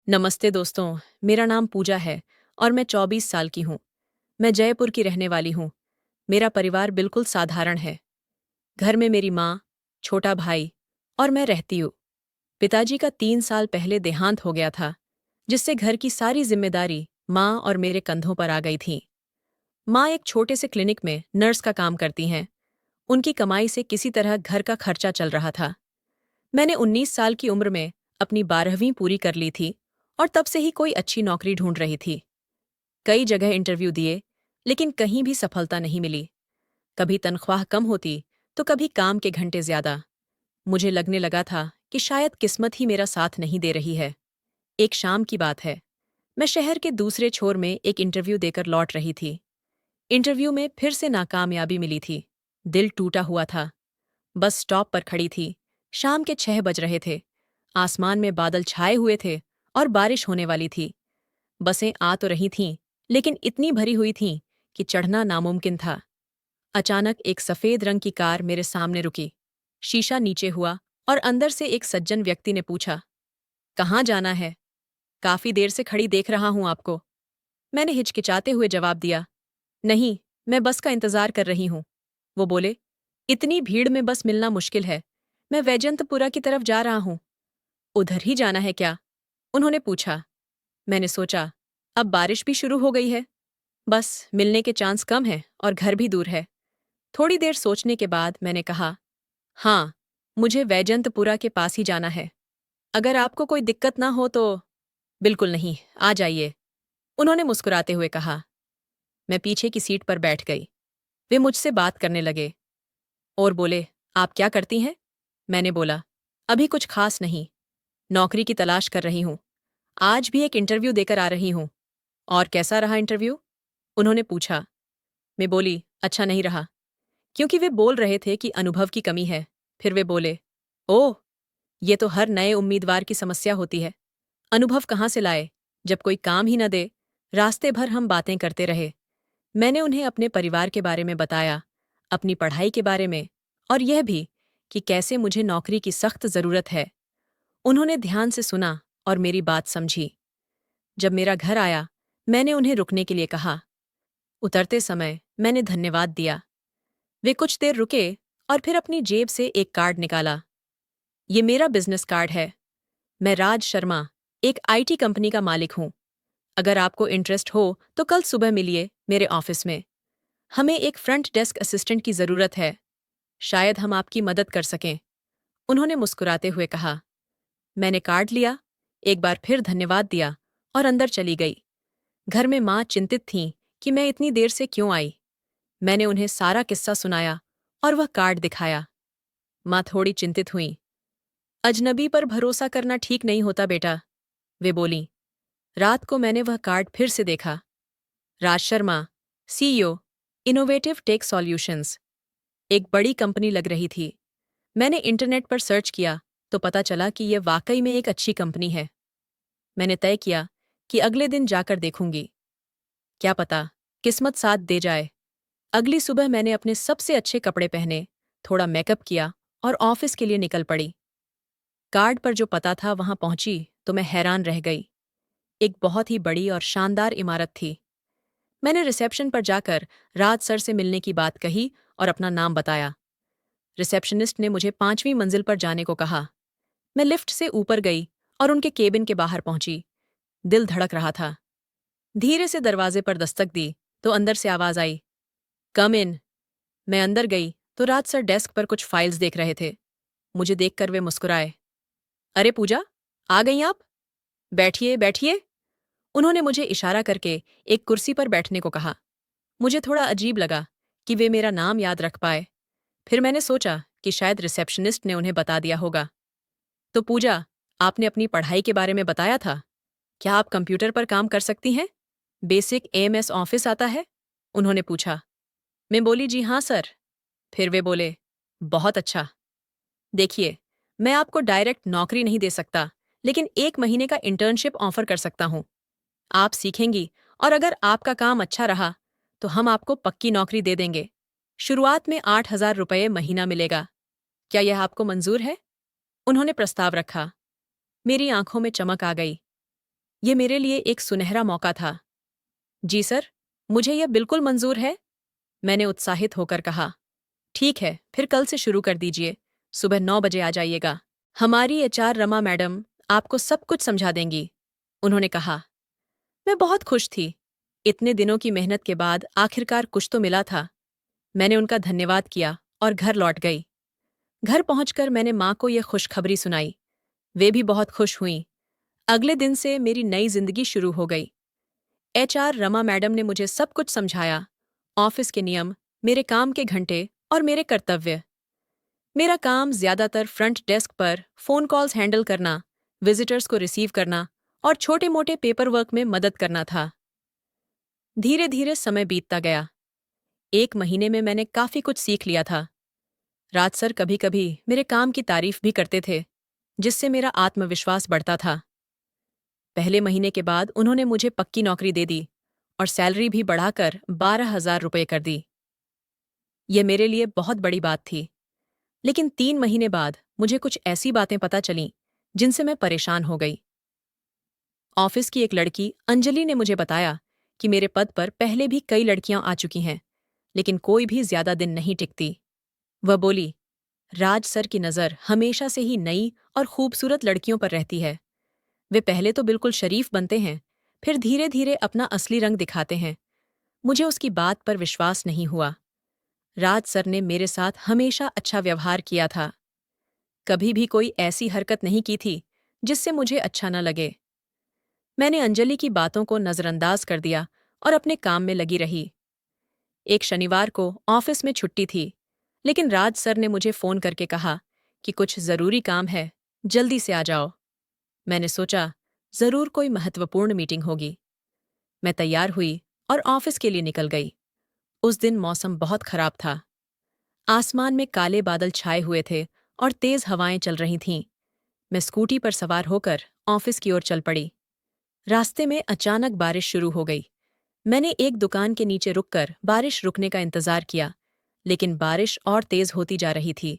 नमस्ते दोस्तों, मेरा नाम पूजा है और मैं 24 साल की हूँ। मैं जयपुर की रहने वाली हूँ। मेरा परिवार बिल्कुल साधारण है। घर में मेरी माँ, छोटा भाई और मैं रहती हूँ। पिताजी का 3 साल पहले देहांत हो गया था, जिससे घर की सारी जिम्मेदारी माँ और मेरे कंधों पर आ गई थी। माँ एक छोटे से क्लिनिक में नर्स का काम करती हैं। उनकी कमाई से किसी तरह घर का खर्चा चल रहा था। मैंने 19 साल की उम्र में अपनी 12वीं पूरी कर ली थी और तब से ही कोई अच्छी नौकरी ढूंढ रही थी। कई जगह इंटरव्यू दिए, लेकिन कहीं भी सफलता नहीं मिली। कभी तनख्वाह कम होती, तो कभी काम के घंटे ज्यादा। मुझे लगने लगा था कि शायद किस्मत ही मेरा साथ नहीं दे रही है। एक शाम की बात है। मैं शहर के दूसरे छोर में एक इंटरव्यू देकर लौट रही थी। इंटरव्यू में फिर से नाकामयाबी मिली थी। दिल टूटा हुआ था। बस स्टॉप पर खड़ी थी। शाम के 6 बज रहे थे। आसमान में बादल छाए हुए थे और बारिश होने वाली थी। बसें आ तो रही थीं, लेकिन इतनी भरी हुई थीं कि चढ़ना नामुमकिन था। अचानक एक सफेद रंग की कार मेरे सामने रुकी। शीशा नीचे हुआ और अंदर से एक सज्जन व्यक्ति ने पूछा, कहाँ जाना है? काफी देर से खड़ी देख रहा हूं आपको। मैंने हिचकिचाते हुए जवाब दिया, नहीं, मैं बस का इंतजार कर रही हूं। वो बोले, इतनी भीड़ में बस मिलना मुश्किल है। मैं वैजंतपुरा की तरफ जा रहा हूं। उधर ही जाना है क्या? उन्होंने पूछा। मैंने सोचा, अब बारिश भी शुरू हो गई है। बस मिलने के चांस कम हैं और घर भी दूर है। थोड़ी देर सोचने के बाद मैंने कहा, हाँ, मुझे वैजंतपुरा के पास ही जाना है। अगर आपको कोई दिक्कत ना हो तो। बिल्कुल नहीं, आ जाइए, उन्होंने मुस्कुराते हुए कहा। मैं पीछे की सीट पर बैठ गई। वे मुझसे बात करने लगे और बोले, आप क्या करती हैं? मैंने बोला, अभी कुछ खास नहीं। नौकरी की तलाश कर रही हूँ। आज भी एक इंटरव्यू देकर आ रही हूँ। और कैसा रहा इंटरव्यू? उन्होंने पूछा। मैं बोली, अच्छा नहीं रहा। क्योंकि वे बोल रहे थे कि अनुभव की कमी है। फिर वे बोले, ओह, ये तो हर नए उम्मीदवार की समस्या होती है। अनुभव कहाँ से लाए, जब कोई काम ही न दे। रास्ते भर हम बातें करते रहे। मैंने उन्हें अपने परिवार के बारे में बताया, अपनी पढ़ाई के बारे में, और यह भी कि कैसे मुझे नौकरी की सख्त जरूरत है। उन्होंने ध्यान से सुना और मेरी बात समझी। जब मेरा घर आया, मैंने उन्हें रुकने के लिए कहा। उतरते समय मैंने धन्यवाद दिया। वे कुछ देर रुके और फिर अपनी जेब से एक कार्ड निकाला। ये मेरा बिजनेस कार्ड है। मैं राज शर्मा, एक आईटी कंपनी का मालिक हूँ। अगर आपको इंटरेस्ट हो तो कल सुबह मिलिए मेरे ऑफिस में। हमें एक फ्रंट डेस्क असिस्टेंट की जरूरत है। शायद हम आपकी मदद कर सकें। उन्होंने मुस्कुराते हुए कहा। मैंने कार्ड लिया, एक बार फिर धन्यवाद दिया और अंदर चली गई। घर में माँ चिंतित थीं कि मैं इतनी देर से क्यों आई। मैंने उन्हें सारा किस्सा सुनाया और वह कार्ड दिखाया। माँ थोड़ी चिंतित हुईं। अजनबी पर भरोसा करना ठीक नहीं होता बेटा, वे बोलीं। रात को मैंने वह कार्ड फिर से देखा। Raj Sharma, CEO, innovative tech solutions. एक बड़ी कंपनी लग रही थी। मैंने इंटरनेट पर सर्च किया तो पता चला कि यह वाकई में एक अच्छी कंपनी है। मैंने तय किया कि अगले दिन जाकर देखूंगी। क्या पता, किस्मत साथ दे जाए। अगली सुबह मैंने अपने सबसे अच्छे कपड़े पहने, थोड़ा मेकअप किया और ऑफिस के लिए निकल पड़ी। कार्ड पर जो पता था वहां पहुंची तो मैं हैरान रह गई। एक बहुत ही बड़ी और शानदार इमारत थी। मैंने रिसेप्शन पर जाकर राज सर से मिलने की बात कही और अपना नाम बताया। रिसेप्शनिस्ट ने मुझे 5वीं मंजिल पर जाने को कहा। मैं लिफ्ट से ऊपर गई और उनके केबिन के बाहर पहुंची। दिल धड़क रहा था। धीरे से दरवाजे पर दस्तक दी तो अंदर से आवाज आई, कम इन। मैं अंदर गई तो राज सर डेस्क पर कुछ फाइल्स देख रहे थे। मुझे देखकर वे मुस्कुराए। अरे पूजा, आ गई आप? बैठिए बैठिए। उन्होंने मुझे इशारा करके एक कुर्सी पर बैठने को कहा। मुझे थोड़ा अजीब लगा कि वे मेरा नाम याद रख पाए। फिर मैंने सोचा कि शायद रिसेप्शनिस्ट ने उन्हें बता दिया होगा। तो पूजा, आपने अपनी पढ़ाई के बारे में बताया था। क्या आप कंप्यूटर पर काम कर सकती हैं? बेसिक एएमएस ऑफिस आता है? उन्होंने पूछा। मैं बोली, जी हाँ सर। फिर वे बोले, बहुत अच्छा। देखिए, मैं आपको डायरेक्ट नौकरी नहीं दे सकता, लेकिन 1 महीने का इंटर्नशिप ऑफर कर सकता हूँ। आप सीखेंगी और अगर आपका काम अच्छा रहा तो हम आपको पक्की नौकरी दे देंगे। शुरुआत में 8,000 रुपये महीना मिलेगा। क्या यह आपको मंजूर है? उन्होंने प्रस्ताव रखा। मेरी आंखों में चमक आ गई। ये मेरे लिए एक सुनहरा मौका था। जी सर, मुझे यह बिल्कुल मंजूर है, मैंने उत्साहित होकर कहा। ठीक है, फिर कल से शुरू कर दीजिए। सुबह 9 बजे आ जाइएगा। हमारी एचआर रमा मैडम आपको सब कुछ समझा देंगी, उन्होंने कहा। मैं बहुत खुश थी। इतने दिनों की मेहनत के बाद आखिरकार कुछ तो मिला था। मैंने उनका धन्यवाद किया और घर लौट गई। घर पहुंचकर मैंने माँ को यह खुशखबरी सुनाई। वे भी बहुत खुश हुईं। अगले दिन से मेरी नई जिंदगी शुरू हो गई। एचआर रमा मैडम ने मुझे सब कुछ समझाया, ऑफिस के नियम, मेरे काम के घंटे और मेरे कर्तव्य। मेरा काम ज्यादातर फ्रंट डेस्क पर फोन कॉल्स हैंडल करना, विजिटर्स को रिसीव करना और छोटे मोटे पेपर वर्क में मदद करना था। धीरे धीरे समय बीतता गया। 1 महीने में मैंने काफी कुछ सीख लिया था। राज सर कभी कभी मेरे काम की तारीफ भी करते थे, जिससे मेरा आत्मविश्वास बढ़ता था। पहले महीने के बाद उन्होंने मुझे पक्की नौकरी दे दी और सैलरी भी बढ़ाकर 12,000 रुपये कर दी। ये मेरे लिए बहुत बड़ी बात थी। लेकिन 3 महीने बाद मुझे कुछ ऐसी बातें पता चलीं जिनसे मैं परेशान हो गई। ऑफिस की एक लड़की अंजलि ने मुझे बताया कि मेरे पद पर पहले भी कई लड़कियां आ चुकी हैं, लेकिन कोई भी ज्यादा दिन नहीं टिकती। वह बोली, राज सर की नज़र हमेशा से ही नई और खूबसूरत लड़कियों पर रहती है। वे पहले तो बिल्कुल शरीफ बनते हैं, फिर धीरे धीरे अपना असली रंग दिखाते हैं। मुझे उसकी बात पर विश्वास नहीं हुआ। राज सर ने मेरे साथ हमेशा अच्छा व्यवहार किया था। कभी भी कोई ऐसी हरकत नहीं की थी जिससे मुझे अच्छा न लगे। मैंने अंजलि की बातों को नज़रअंदाज कर दिया और अपने काम में लगी रही। एक शनिवार को ऑफिस में छुट्टी थी, लेकिन राज सर ने मुझे फ़ोन करके कहा कि कुछ ज़रूरी काम है, जल्दी से आ जाओ। मैंने सोचा, ज़रूर कोई महत्वपूर्ण मीटिंग होगी। मैं तैयार हुई और ऑफिस के लिए निकल गई। उस दिन मौसम बहुत खराब था। आसमान में काले बादल छाए हुए थे और तेज हवाएं चल रही थीं। मैं स्कूटी पर सवार होकर ऑफिस की ओर चल पड़ी। रास्ते में अचानक बारिश शुरू हो गई। मैंने एक दुकान के नीचे रुककर बारिश रुकने का इंतजार किया, लेकिन बारिश और तेज होती जा रही थी।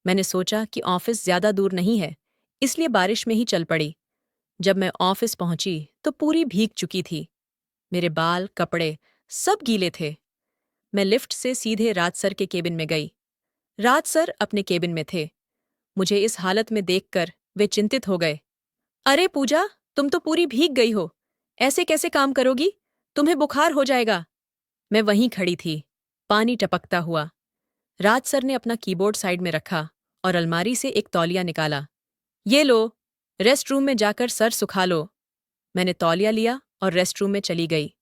मैंने सोचा कि ऑफिस ज्यादा दूर नहीं है, इसलिए बारिश में ही चल पड़ी। जब मैं ऑफिस पहुंची तो पूरी भीग चुकी थी। मेरे बाल, कपड़े सब गीले थे। मैं लिफ्ट से सीधे राज सर के केबिन में गई। राज सर अपने केबिन में थे। मुझे इस हालत में देखकर वे चिंतित हो गए। अरे पूजा, तुम तो पूरी भीग गई हो। ऐसे कैसे काम करोगी? तुम्हें बुखार हो जाएगा। मैं वहीं खड़ी थी, पानी टपकता हुआ। राज सर ने अपना कीबोर्ड साइड में रखा और अलमारी से एक तौलिया निकाला। ये लो, रेस्ट रूम में जाकर सर सुखा लो। मैंने तौलिया लिया और रेस्ट रूम में चली गई।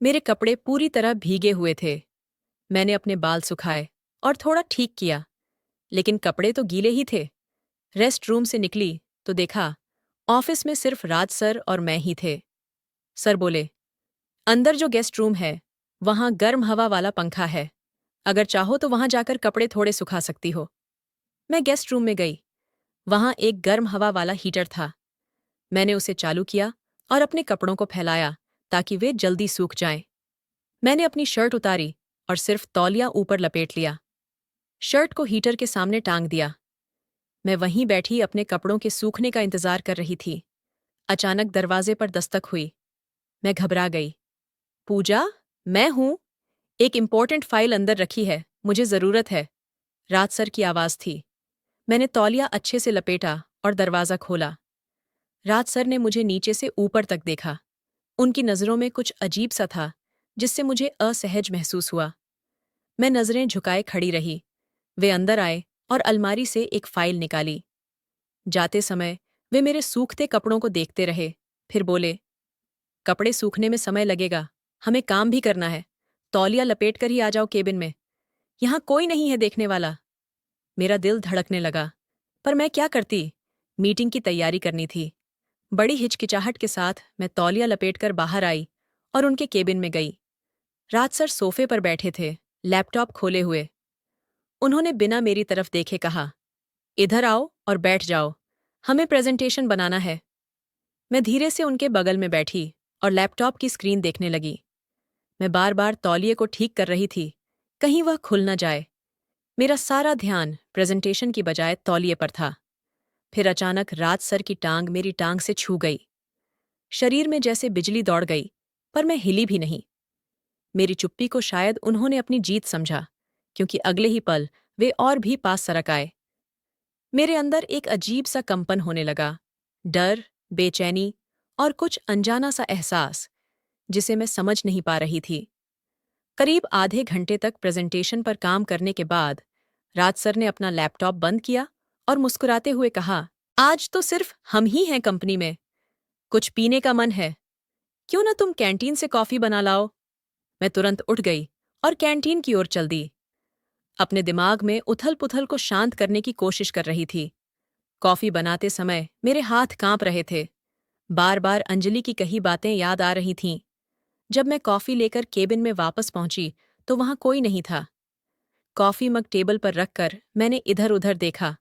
मेरे कपड़े पूरी तरह भीगे हुए थे। मैंने अपने बाल सुखाए और थोड़ा ठीक किया, लेकिन कपड़े तो गीले ही थे। रेस्ट रूम से निकली तो देखा, ऑफिस में सिर्फ राज सर और मैं ही थे। सर बोले, अंदर जो गेस्ट रूम है, वहां गर्म हवा वाला पंखा है। अगर चाहो तो वहां जाकर कपड़े थोड़े सुखा सकती हो। मैं गेस्ट रूम में गई। वहां एक गर्म हवा वाला हीटर था। मैंने उसे चालू किया और अपने कपड़ों को फैलाया ताकि वे जल्दी सूख जाएं। मैंने अपनी शर्ट उतारी और सिर्फ तौलिया ऊपर लपेट लिया। शर्ट को हीटर के सामने टांग दिया। मैं वहीं बैठी अपने कपड़ों के सूखने का इंतजार कर रही थी। अचानक दरवाजे पर दस्तक हुई। मैं घबरा गई। पूजा, मैं हूं। एक इम्पोर्टेंट फाइल अंदर रखी है, मुझे जरूरत है। राज सर की आवाज थी। मैंने तौलिया अच्छे से लपेटा और दरवाजा खोला। राज सर ने मुझे नीचे से ऊपर तक देखा। उनकी नज़रों में कुछ अजीब सा था, जिससे मुझे असहज महसूस हुआ। मैं नज़रें झुकाए खड़ी रही। वे अंदर आए और अलमारी से एक फाइल निकाली। जाते समय वे मेरे सूखते कपड़ों को देखते रहे, फिर बोले, कपड़े सूखने में समय लगेगा, हमें काम भी करना है। तौलिया लपेट कर ही आ जाओ केबिन में। यहाँ कोई नहीं है देखने वाला। मेरा दिल धड़कने लगा, पर मैं क्या करती? मीटिंग की तैयारी करनी थी। बड़ी हिचकिचाहट के साथ मैं तौलिया लपेटकर बाहर आई और उनके केबिन में गई। राज सर सोफे पर बैठे थे, लैपटॉप खोले हुए। उन्होंने बिना मेरी तरफ देखे कहा, इधर आओ और बैठ जाओ, हमें प्रेजेंटेशन बनाना है। मैं धीरे से उनके बगल में बैठी और लैपटॉप की स्क्रीन देखने लगी। मैं बार बार तौलिए को ठीक कर रही थी, कहीं वह खुल न जाए। मेरा सारा ध्यान प्रेजेंटेशन की बजाय तौलिए पर था। फिर अचानक राज सर की टांग मेरी टांग से छू गई। शरीर में जैसे बिजली दौड़ गई, पर मैं हिली भी नहीं। मेरी चुप्पी को शायद उन्होंने अपनी जीत समझा, क्योंकि अगले ही पल वे और भी पास सरक आए। मेरे अंदर एक अजीब सा कंपन होने लगा, डर, बेचैनी और कुछ अनजाना सा एहसास, जिसे मैं समझ नहीं पा रही थी। करीब आधे घंटे तक प्रेजेंटेशन पर काम करने के बाद राज सर ने अपना लैपटॉप बंद किया और मुस्कुराते हुए कहा, आज तो सिर्फ हम ही हैं कंपनी में। कुछ पीने का मन है? क्यों ना तुम कैंटीन से कॉफी बना लाओ। मैं तुरंत उठ गई और कैंटीन की ओर चल दी। अपने दिमाग में उथल पुथल को शांत करने की कोशिश कर रही थी। कॉफी बनाते समय मेरे हाथ कांप रहे थे। बार बार अंजलि की कही बातें याद आ रही थीं। जब मैं कॉफी लेकर केबिन में वापस पहुंची तो वहां कोई नहीं था। कॉफी मग टेबल पर रखकर मैंने इधर उधर देखा।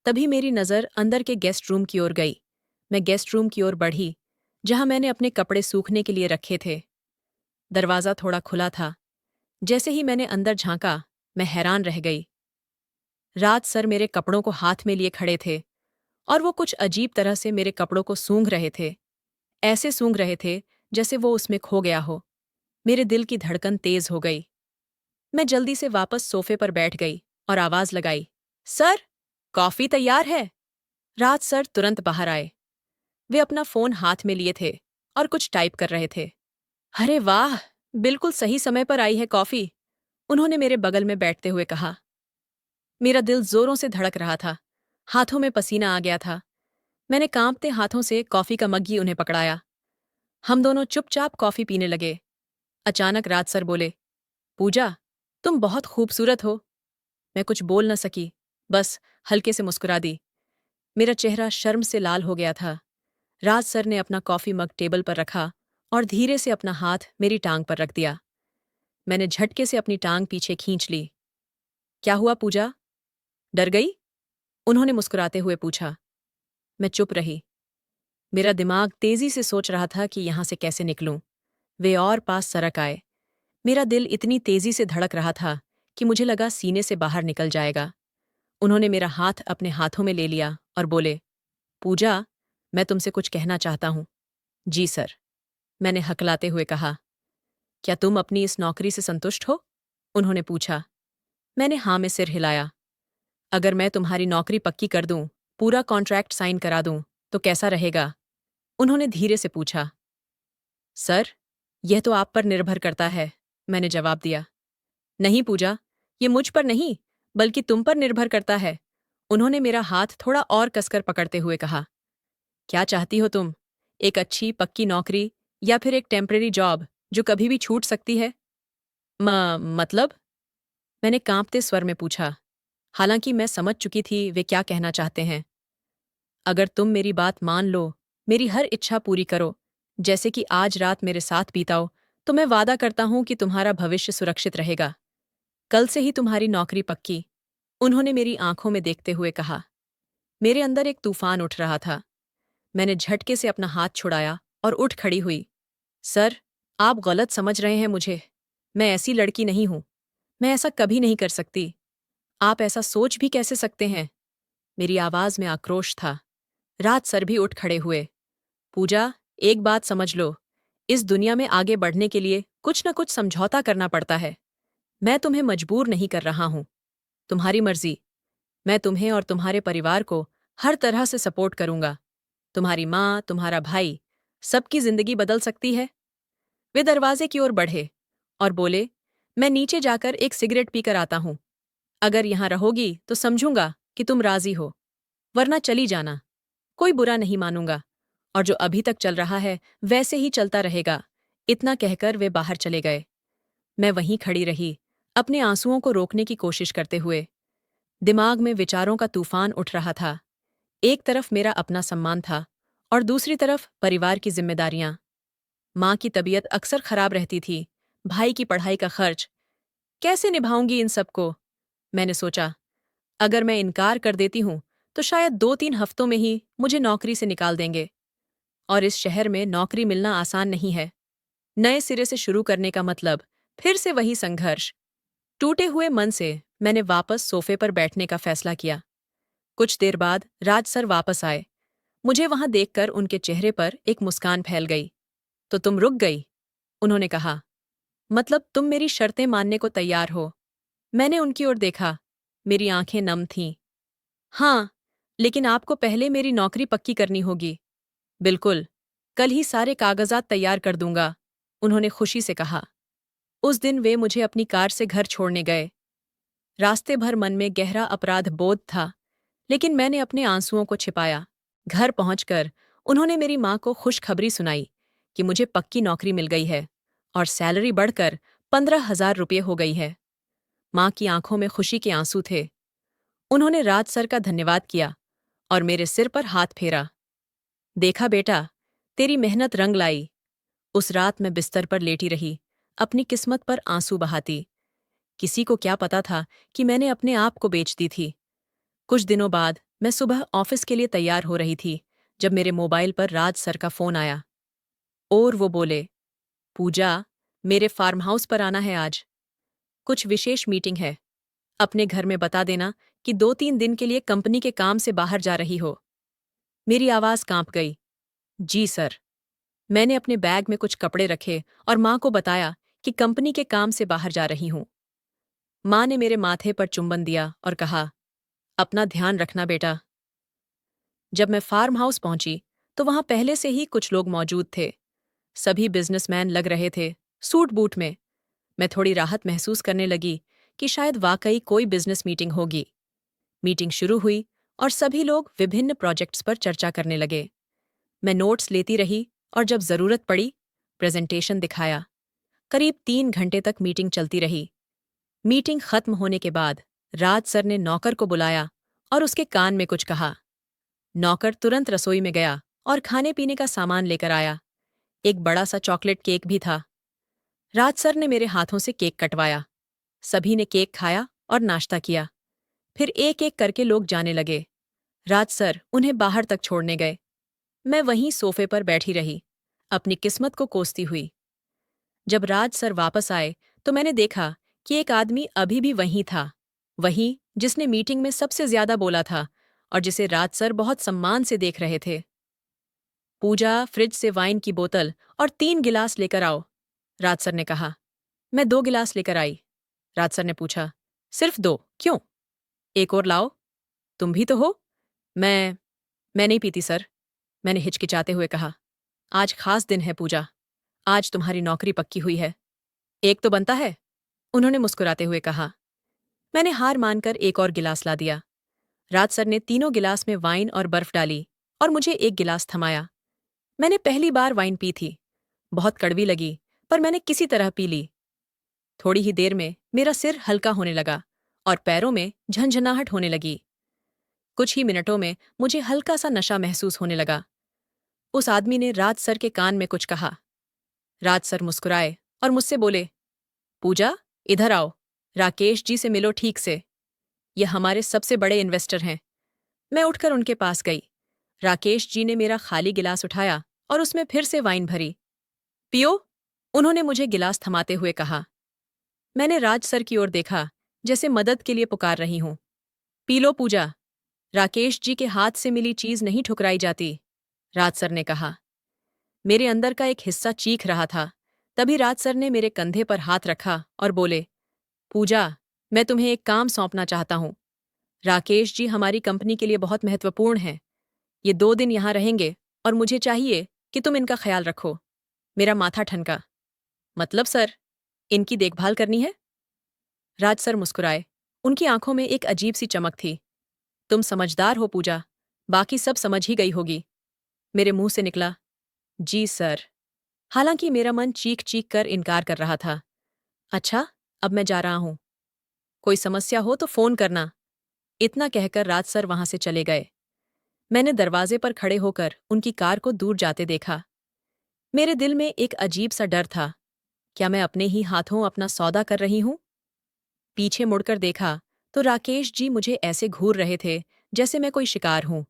तभी मेरी नज़र अंदर के गेस्ट रूम की ओर गई। मैं गेस्ट रूम की ओर बढ़ी, जहां मैंने अपने कपड़े सूखने के लिए रखे थे। दरवाज़ा थोड़ा खुला था। जैसे ही मैंने अंदर झांका, मैं हैरान रह गई। राज सर मेरे कपड़ों को हाथ में लिए खड़े थे और वो कुछ अजीब तरह से मेरे कपड़ों को सूंघ रहे थे। ऐसे सूंघ रहे थे जैसे वो उसमें खो गया हो। मेरे दिल की धड़कन तेज हो गई। मैं जल्दी से वापस सोफे पर बैठ गई और आवाज लगाई, सर, कॉफी तैयार है। राज सर तुरंत बाहर आए। वे अपना फोन हाथ में लिए थे और कुछ टाइप कर रहे थे। अरे वाह, बिल्कुल सही समय पर आई है कॉफी, उन्होंने मेरे बगल में बैठते हुए कहा। मेरा दिल जोरों से धड़क रहा था। हाथों में पसीना आ गया था। मैंने कांपते हाथों से कॉफी का मग्गी उन्हें पकड़ाया। हम दोनों चुपचाप कॉफी पीने लगे। अचानक राज सर बोले, पूजा, तुम बहुत खूबसूरत हो। मैं कुछ बोल न सकी, बस हल्के से मुस्कुरा दी। मेरा चेहरा शर्म से लाल हो गया था। राज सर ने अपना कॉफी मग टेबल पर रखा और धीरे से अपना हाथ मेरी टांग पर रख दिया। मैंने झटके से अपनी टांग पीछे खींच ली। क्या हुआ पूजा? डर गई? उन्होंने मुस्कुराते हुए पूछा। मैं चुप रही। मेरा दिमाग तेजी से सोच रहा था कि यहां से कैसे निकलूं। वे और पास सरक आए। मेरा दिल इतनी तेजी से धड़क रहा था कि मुझे लगा सीने से बाहर निकल जाएगा। उन्होंने मेरा हाथ अपने हाथों में ले लिया और बोले, पूजा, मैं तुमसे कुछ कहना चाहता हूं। जी सर, मैंने हकलाते हुए कहा। क्या तुम अपनी इस नौकरी से संतुष्ट हो? उन्होंने पूछा। मैंने हाँ में सिर हिलाया। अगर मैं तुम्हारी नौकरी पक्की कर दूं, पूरा कॉन्ट्रैक्ट साइन करा दूं, तो कैसा रहेगा? उन्होंने धीरे से पूछा। सर, यह तो आप पर निर्भर करता है, मैंने जवाब दिया। नहीं पूजा, ये मुझ पर नहीं, बल्कि तुम पर निर्भर करता है। उन्होंने मेरा हाथ थोड़ा और कसकर पकड़ते हुए कहा। क्या चाहती हो तुम? एक अच्छी पक्की नौकरी या फिर एक टेम्परेरी जॉब जो कभी भी छूट सकती है? मतलब? मैंने कांपते स्वर में पूछा। हालांकि मैं समझ चुकी थी वे क्या कहना चाहते हैं। अगर तुम मेरी बात मान लो, मेरी हर इच्छा पूरी करो, जैसे कि आज रात मेरे साथ बिताओ, तो मैं वादा करता हूं कि तुम्हारा भविष्य सुरक्षित रहेगा। कल से ही तुम्हारी नौकरी पक्की, उन्होंने मेरी आंखों में देखते हुए कहा। मेरे अंदर एक तूफान उठ रहा था। मैंने झटके से अपना हाथ छुड़ाया और उठ खड़ी हुई। सर, आप गलत समझ रहे हैं मुझे। मैं ऐसी लड़की नहीं हूं। मैं ऐसा कभी नहीं कर सकती। आप ऐसा सोच भी कैसे सकते हैं? मेरी आवाज में आक्रोश था। राज सर भी उठ खड़े हुए। पूजा, एक बात समझ लो, इस दुनिया में आगे बढ़ने के लिए कुछ न कुछ समझौता करना पड़ता है। मैं तुम्हें मजबूर नहीं कर रहा हूं। तुम्हारी मर्जी। मैं तुम्हें और तुम्हारे परिवार को हर तरह से सपोर्ट करूंगा। तुम्हारी माँ, तुम्हारा भाई, सबकी जिंदगी बदल सकती है। वे दरवाजे की ओर बढ़े और बोले, मैं नीचे जाकर एक सिगरेट पीकर आता हूं। अगर यहां रहोगी तो समझूंगा कि तुम राजी हो, वरना चली जाना। कोई बुरा नहीं मानूंगा, और जो अभी तक चल रहा है वैसे ही चलता रहेगा। इतना कहकर वे बाहर चले गए। मैं वहीं खड़ी रही, अपने आंसुओं को रोकने की कोशिश करते हुए। दिमाग में विचारों का तूफान उठ रहा था। एक तरफ मेरा अपना सम्मान था और दूसरी तरफ परिवार की जिम्मेदारियां। माँ की तबीयत अक्सर खराब रहती थी, भाई की पढ़ाई का खर्च। कैसे निभाऊंगी इन सबको? मैंने सोचा, अगर मैं इनकार कर देती हूं तो शायद 2-3 हफ्तों में ही मुझे नौकरी से निकाल देंगे। और इस शहर में नौकरी मिलना आसान नहीं है। नए सिरे से शुरू करने का मतलब फिर से वही संघर्ष। टूटे हुए मन से मैंने वापस सोफे पर बैठने का फैसला किया। कुछ देर बाद राज सर वापस आए। मुझे वहां देखकर उनके चेहरे पर एक मुस्कान फैल गई। तो तुम रुक गई? उन्होंने कहा। मतलब तुम मेरी शर्तें मानने को तैयार हो? मैंने उनकी ओर देखा। मेरी आंखें नम थीं। हाँ, लेकिन आपको पहले मेरी नौकरी पक्की करनी होगी। बिल्कुल, कल ही सारे कागजात तैयार कर दूंगा, उन्होंने खुशी से कहा। उस दिन वे मुझे अपनी कार से घर छोड़ने गए। रास्ते भर मन में गहरा अपराध बोध था, लेकिन मैंने अपने आंसुओं को छिपाया। घर पहुंचकर उन्होंने मेरी माँ को खुशखबरी सुनाई कि मुझे पक्की नौकरी मिल गई है और सैलरी बढ़कर 15,000 रुपये हो गई है। माँ की आंखों में खुशी के आंसू थे। उन्होंने राज सर का धन्यवाद किया और मेरे सिर पर हाथ फेरा। देखा बेटा, तेरी मेहनत रंग लाई। उस रात मैं बिस्तर पर लेटी रही, अपनी किस्मत पर आंसू बहाती। किसी को क्या पता था कि मैंने अपने आप को बेच दी थी। कुछ दिनों बाद मैं सुबह ऑफिस के लिए तैयार हो रही थी जब मेरे मोबाइल पर राज सर का फोन आया और वो बोले, पूजा, मेरे फार्म हाउस पर आना है आज। कुछ विशेष मीटिंग है। अपने घर में बता देना कि 2-3 दिन के लिए कंपनी के काम से बाहर जा रही हो। मेरी आवाज कांप गई। जी सर। मैंने अपने बैग में कुछ कपड़े रखे और माँ को बताया कि कंपनी के काम से बाहर जा रही हूँ। माँ ने मेरे माथे पर चुंबन दिया और कहा, अपना ध्यान रखना बेटा। जब मैं फार्म हाउस पहुंची तो वहां पहले से ही कुछ लोग मौजूद थे। सभी बिजनेसमैन लग रहे थे, सूट बूट में। मैं थोड़ी राहत महसूस करने लगी कि शायद वाकई कोई बिजनेस मीटिंग होगी। मीटिंग शुरू हुई और सभी लोग विभिन्न प्रोजेक्ट्स पर चर्चा करने लगे। मैं नोट्स लेती रही और जब जरूरत पड़ी, प्रेजेंटेशन दिखाया। करीब 3 घंटे तक मीटिंग चलती रही। मीटिंग खत्म होने के बाद राज सर ने नौकर को बुलाया और उसके कान में कुछ कहा। नौकर तुरंत रसोई में गया और खाने पीने का सामान लेकर आया। एक बड़ा सा चॉकलेट केक भी था। राज सर ने मेरे हाथों से केक कटवाया। सभी ने केक खाया और नाश्ता किया। फिर एक एक करके लोग जाने लगे। राज सर उन्हें बाहर तक छोड़ने गए। मैं वहीं सोफे पर बैठी रही, अपनी किस्मत को कोसती हुई। जब राज सर वापस आए तो मैंने देखा कि एक आदमी अभी भी वहीं था, वहीं जिसने मीटिंग में सबसे ज्यादा बोला था और जिसे राज सर बहुत सम्मान से देख रहे थे। पूजा, फ्रिज से वाइन की बोतल और 3 गिलास लेकर आओ, राज सर ने कहा। मैं 2 गिलास लेकर आई। राज सर ने पूछा, सिर्फ 2, क्यों? एक और लाओ। तुम भी तो हो। मैं मैं नहीं पीती सर, मैंने हिचकिचाते हुए कहा। आज खास दिन है पूजा, आज तुम्हारी नौकरी पक्की हुई है। एक तो बनता है, उन्होंने मुस्कुराते हुए कहा। मैंने हार मानकर एक और गिलास ला दिया। राज सर ने तीनों गिलास में वाइन और बर्फ डाली और मुझे एक गिलास थमाया। मैंने पहली बार वाइन पी थी। बहुत कड़वी लगी, पर मैंने किसी तरह पी ली। थोड़ी ही देर में मेरा सिर हल्का होने लगा और पैरों में झंझनाहट होने लगी। कुछ ही मिनटों में मुझे हल्का सा नशा महसूस होने लगा। उस आदमी ने राज सर के कान में कुछ कहा। राज सर मुस्कुराए और मुझसे बोले, पूजा, इधर आओ, राकेश जी से मिलो ठीक से। ये हमारे सबसे बड़े इन्वेस्टर हैं। मैं उठकर उनके पास गई। राकेश जी ने मेरा खाली गिलास उठाया और उसमें फिर से वाइन भरी। पियो, उन्होंने मुझे गिलास थमाते हुए कहा। मैंने राज सर की ओर देखा, जैसे मदद के लिए पुकार रही हूं। पी लो पूजा, राकेश जी के हाथ से मिली चीज नहीं ठुकराई जाती, राज सर ने कहा। मेरे अंदर का एक हिस्सा चीख रहा था। तभी राज सर ने मेरे कंधे पर हाथ रखा और बोले, पूजा, मैं तुम्हें एक काम सौंपना चाहता हूं। राकेश जी हमारी कंपनी के लिए बहुत महत्वपूर्ण हैं। ये 2 दिन यहां रहेंगे और मुझे चाहिए कि तुम इनका ख्याल रखो। मेरा माथा ठनका। मतलब सर, इनकी देखभाल करनी है? राज सर मुस्कुराए। उनकी आंखों में एक अजीब सी चमक थी। तुम समझदार हो पूजा, बाकी सब समझ ही गई होगी। मेरे मुंह से निकला, जी सर। हालांकि मेरा मन चीख चीख कर इनकार कर रहा था। अच्छा, अब मैं जा रहा हूं। कोई समस्या हो तो फोन करना। इतना कहकर राज सर वहां से चले गए। मैंने दरवाजे पर खड़े होकर उनकी कार को दूर जाते देखा। मेरे दिल में एक अजीब सा डर था। क्या मैं अपने ही हाथों अपना सौदा कर रही हूं? पीछे मुड़कर देखा तो राकेश जी मुझे ऐसे घूर रहे थे जैसे मैं कोई शिकार हूं।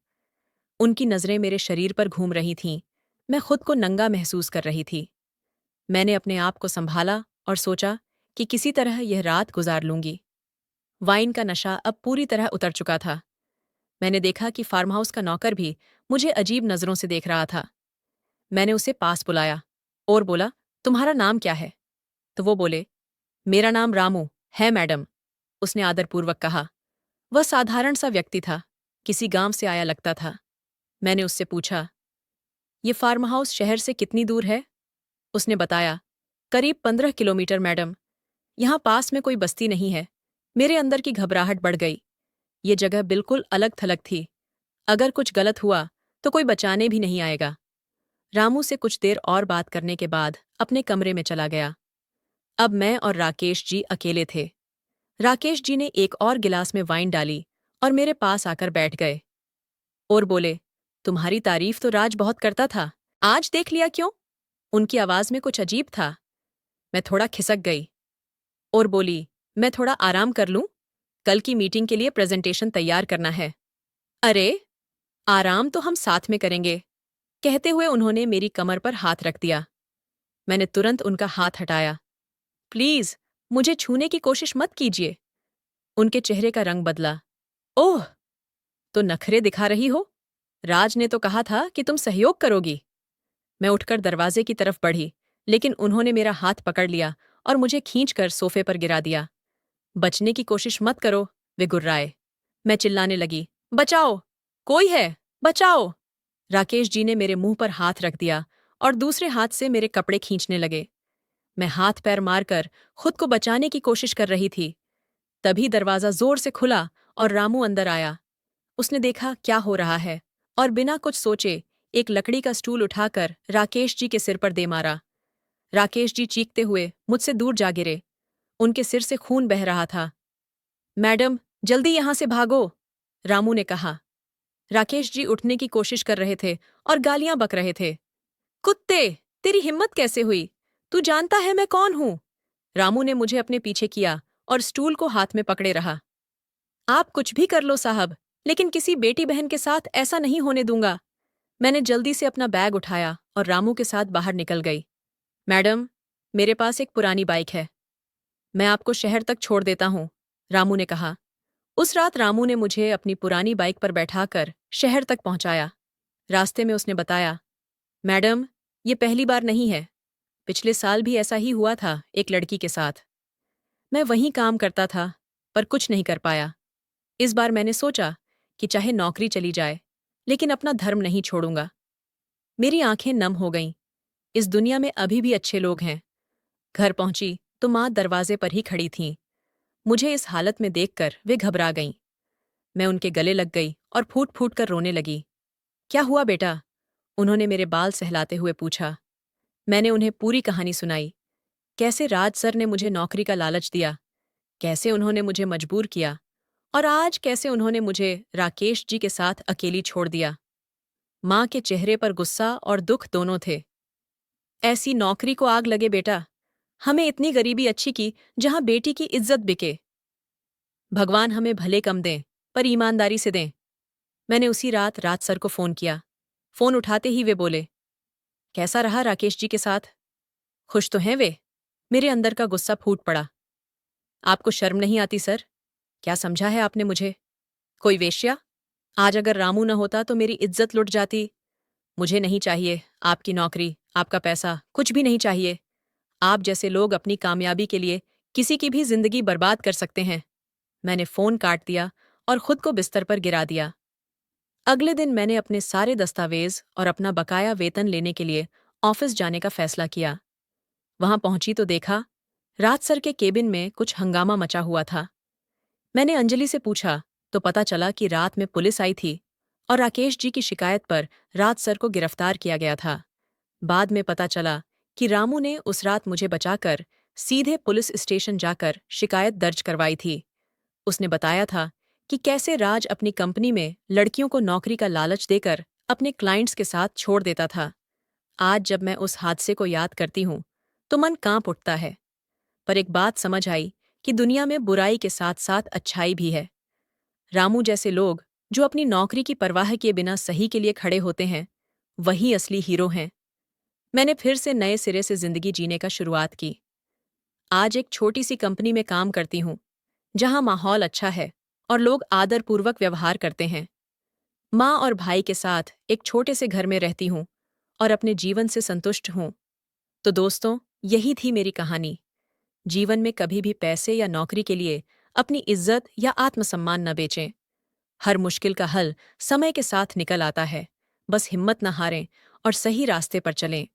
उनकी नजरें मेरे शरीर पर घूम रही थीं। मैं खुद को नंगा महसूस कर रही थी। मैंने अपने आप को संभाला और सोचा कि किसी तरह यह रात गुजार लूंगी। वाइन का नशा अब पूरी तरह उतर चुका था। मैंने देखा कि फार्म हाउस का नौकर भी मुझे अजीब नजरों से देख रहा था। मैंने उसे पास बुलाया और बोला, तुम्हारा नाम क्या है? तो वो बोले, मेरा नाम रामू है मैडम। उसने आदरपूर्वक कहा। वह साधारण सा व्यक्ति था, किसी गांव से आया लगता था। मैंने उससे पूछा, ये फार्म हाउस शहर से कितनी दूर है? उसने बताया, करीब 15 किलोमीटर मैडम। यहाँ पास में कोई बस्ती नहीं है। मेरे अंदर की घबराहट बढ़ गई। ये जगह बिल्कुल अलग थलग थी। अगर कुछ गलत हुआ तो कोई बचाने भी नहीं आएगा। रामू से कुछ देर और बात करने के बाद अपने कमरे में चला गया। अब मैं और राकेश जी अकेले थे। राकेश जी ने एक और गिलास में वाइन डाली और मेरे पास आकर बैठ गए और बोले, तुम्हारी तारीफ तो राज बहुत करता था, आज देख लिया क्यों? उनकी आवाज में कुछ अजीब था। मैं थोड़ा खिसक गई और बोली, मैं थोड़ा आराम कर लूं? कल की मीटिंग के लिए प्रेजेंटेशन तैयार करना है। अरे, आराम तो हम साथ में करेंगे, कहते हुए उन्होंने मेरी कमर पर हाथ रख दिया। मैंने तुरंत उनका हाथ हटाया। प्लीज, मुझे छूने की कोशिश मत कीजिए। उनके चेहरे का रंग बदला। ओह, तो नखरे दिखा रही हो? राज ने तो कहा था कि तुम सहयोग करोगी। मैं उठकर दरवाजे की तरफ बढ़ी, लेकिन उन्होंने मेरा हाथ पकड़ लिया और मुझे खींचकर सोफे पर गिरा दिया। बचने की कोशिश मत करो, वे गुर्राए। मैं चिल्लाने लगी, बचाओ! कोई है, बचाओ! राकेश जी ने मेरे मुंह पर हाथ रख दिया और दूसरे हाथ से मेरे कपड़े खींचने लगे। मैं हाथ पैर मारकर खुद को बचाने की कोशिश कर रही थी। तभी दरवाजा जोर से खुला और रामू अंदर आया। उसने देखा क्या हो रहा है और बिना कुछ सोचे एक लकड़ी का स्टूल उठाकर राकेश जी के सिर पर दे मारा। राकेश जी चीखते हुए मुझसे दूर जा गिरे। उनके सिर से खून बह रहा था। मैडम, जल्दी यहां से भागो, रामू ने कहा। राकेश जी उठने की कोशिश कर रहे थे और गालियां बक रहे थे। कुत्ते, तेरी हिम्मत कैसे हुई? तू जानता है मैं कौन हूं? रामू ने मुझे अपने पीछे किया और स्टूल को हाथ में पकड़े रहा। आप कुछ भी कर लो साहब, लेकिन किसी बेटी बहन के साथ ऐसा नहीं होने दूंगा। मैंने जल्दी से अपना बैग उठाया और रामू के साथ बाहर निकल गई। मैडम, मेरे पास एक पुरानी बाइक है, मैं आपको शहर तक छोड़ देता हूँ, रामू ने कहा। उस रात रामू ने मुझे अपनी पुरानी बाइक पर बैठाकर शहर तक पहुंचाया। रास्ते में उसने बताया, मैडम, ये पहली बार नहीं है। पिछले साल भी ऐसा ही हुआ था एक लड़की के साथ। मैं वहीं काम करता था, पर कुछ नहीं कर पाया। इस बार मैंने सोचा कि चाहे नौकरी चली जाए, लेकिन अपना धर्म नहीं छोड़ूंगा। मेरी आंखें नम हो गईं। इस दुनिया में अभी भी अच्छे लोग हैं। घर पहुंची तो माँ दरवाजे पर ही खड़ी थीं। मुझे इस हालत में देखकर वे घबरा गईं। मैं उनके गले लग गई और फूट फूट कर रोने लगी। क्या हुआ बेटा? उन्होंने मेरे बाल सहलाते हुए पूछा। मैंने उन्हें पूरी कहानी सुनाई। कैसे राज सर ने मुझे नौकरी का लालच दिया, कैसे उन्होंने मुझे मजबूर किया, और आज कैसे उन्होंने मुझे राकेश जी के साथ अकेली छोड़ दिया। माँ के चेहरे पर गुस्सा और दुख दोनों थे। ऐसी नौकरी को आग लगे बेटा, हमें इतनी गरीबी अच्छी की जहां बेटी की इज्जत बिके। भगवान हमें भले कम दें, पर ईमानदारी से दें। मैंने उसी रात राज सर को फोन किया। फोन उठाते ही वे बोले, कैसा रहा राकेश जी के साथ? खुश तो हैं वे? मेरे अंदर का गुस्सा फूट पड़ा। आपको शर्म नहीं आती सर? क्या समझा है आपने मुझे? कोई वेश्या? आज अगर रामू न होता तो मेरी इज्जत लुट जाती। मुझे नहीं चाहिए आपकी नौकरी, आपका पैसा, कुछ भी नहीं चाहिए। आप जैसे लोग अपनी कामयाबी के लिए किसी की भी जिंदगी बर्बाद कर सकते हैं। मैंने फोन काट दिया और खुद को बिस्तर पर गिरा दिया। अगले दिन मैंने अपने सारे दस्तावेज और अपना बकाया वेतन लेने के लिए ऑफिस जाने का फैसला किया। वहां पहुंची तो देखा, राज सर के केबिन में कुछ हंगामा मचा हुआ था। मैंने अंजलि से पूछा तो पता चला कि रात में पुलिस आई थी और राकेश जी की शिकायत पर राज सर को गिरफ्तार किया गया था। बाद में पता चला कि रामू ने उस रात मुझे बचाकर सीधे पुलिस स्टेशन जाकर शिकायत दर्ज करवाई थी। उसने बताया था कि कैसे राज अपनी कंपनी में लड़कियों को नौकरी का लालच देकर अपने क्लाइंट्स के साथ छोड़ देता था। आज जब मैं उस हादसे को याद करती हूँ तो मन कांप उठता है। पर एक बात समझ आई कि दुनिया में बुराई के साथ साथ अच्छाई भी है। रामू जैसे लोग जो अपनी नौकरी की परवाह किए बिना सही के लिए खड़े होते हैं, वही असली हीरो हैं। मैंने फिर से नए सिरे से जिंदगी जीने का शुरुआत की। आज एक छोटी सी कंपनी में काम करती हूँ, जहाँ माहौल अच्छा है और लोग आदरपूर्वक व्यवहार करते हैं। माँ और भाई के साथ एक छोटे से घर में रहती हूँ और अपने जीवन से संतुष्ट हूँ। तो दोस्तों, यही थी मेरी कहानी। जीवन में कभी भी पैसे या नौकरी के लिए अपनी इज्जत या आत्मसम्मान न बेचें। हर मुश्किल का हल समय के साथ निकल आता है। बस हिम्मत न हारें और सही रास्ते पर चलें।